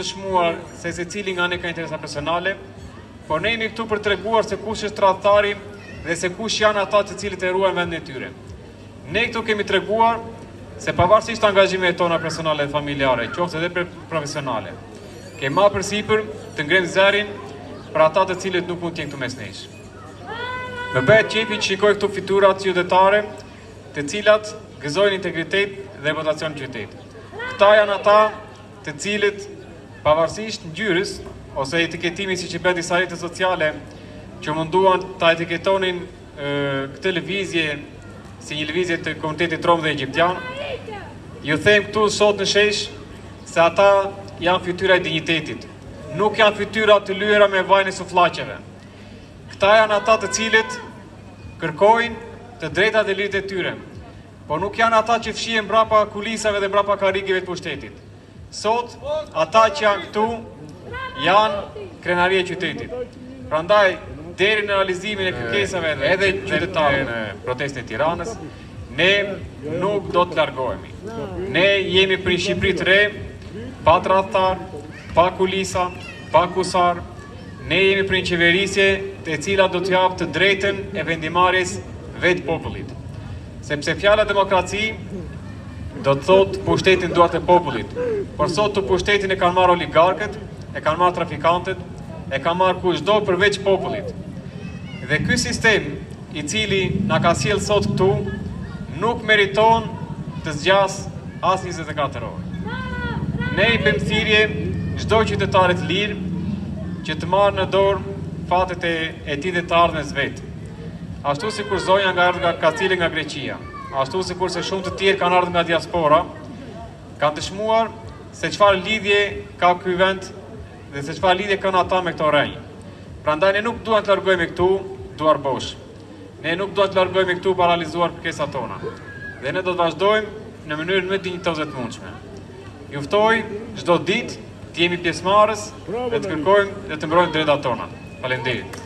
Shmuar se secili nga ne ka interesa personale, por ne jemi këtu për treguar se kush është tradhtari dhe se kush janë ata të cilët e ruajnë vendin e tyre. Ne këtu kemi treguar se pavarësisht angazhimeve tona personale dhe familjare, qoftë edhe profesionale, kemi marrë përsipër të ngrejmë zërin për ata të cilët nuk mund të jenë këtu mes nesh. Më bëhet qefi që shikoj këtu fiturat qytetare, të cilat gëzojnë integritet dhe votacion qytet. Këta janë ata të cilët pavarësisht ngjyrës ose etiketimit siç i bën disa rrjete sociale që munduan ta etiketonin këtë lëvizje si një lëvizje të komunitetit rom dhe egjiptian, ju them këtu sot në shesh se ata janë fytyra e dinjitetit, nuk janë fytyra të lyera me vajin e sufllaqeve. Këta janë ata të cilët kërkojnë të drejtat dhe liritë e tyre, por nuk janë ata që fshihen mbrapa kulisave dhe mbrapa karrigeve të pushtetit. Sot, ata që janë këtu, janë krenaria e qytetit. Prandaj, deri në realizimin e kërkesave edhe qytetarëve në protestën e Tiranës, ne nuk do të largohemi. Ne jemi për një Shqipëri të re, pa tradhtar, pa kulisa, pa kusar. Ne jemi për një qeverisje e cila do të japë të drejtën e vendimarrjes vetë popullit. Sepse fjala demokraci do të thotë pushtetin duart e popullit, por sot të pushtetin e kanë marrë oligarkët, e kanë marrë trafikantët, e kanë marrë kushdo përveç popullit. Dhe ky sistem i cili na ka sjellë sot këtu nuk meriton të zgjas as 24 orë. Ne i bëjmë thirrje çdo qytetar të lirë që të marrë në dorë fatet e tij dhe të ardhmës vet. Ashtu sikur zonja ka cilë nga Greqia, ashtu sikur se shumë të tjerë kanë ardhur nga diaspora, kanë dëshmuar se çfarë lidhje ka ky vend dhe se çfarë lidhje kanë ata me këto rrenjë. Prandaj ne nuk duam të largohemi këtu duar bosh. Ne nuk duam të largohemi këtu pa realizuar kërkesat tona. Dhe ne do të vazhdojmë në mënyrën më dinjitoze të mundshme. Ju ftoj çdo ditë të jemi pjesëmarrës dhe të kërkojmë dhe të mbrojmë drejtat tona. Faleminderit.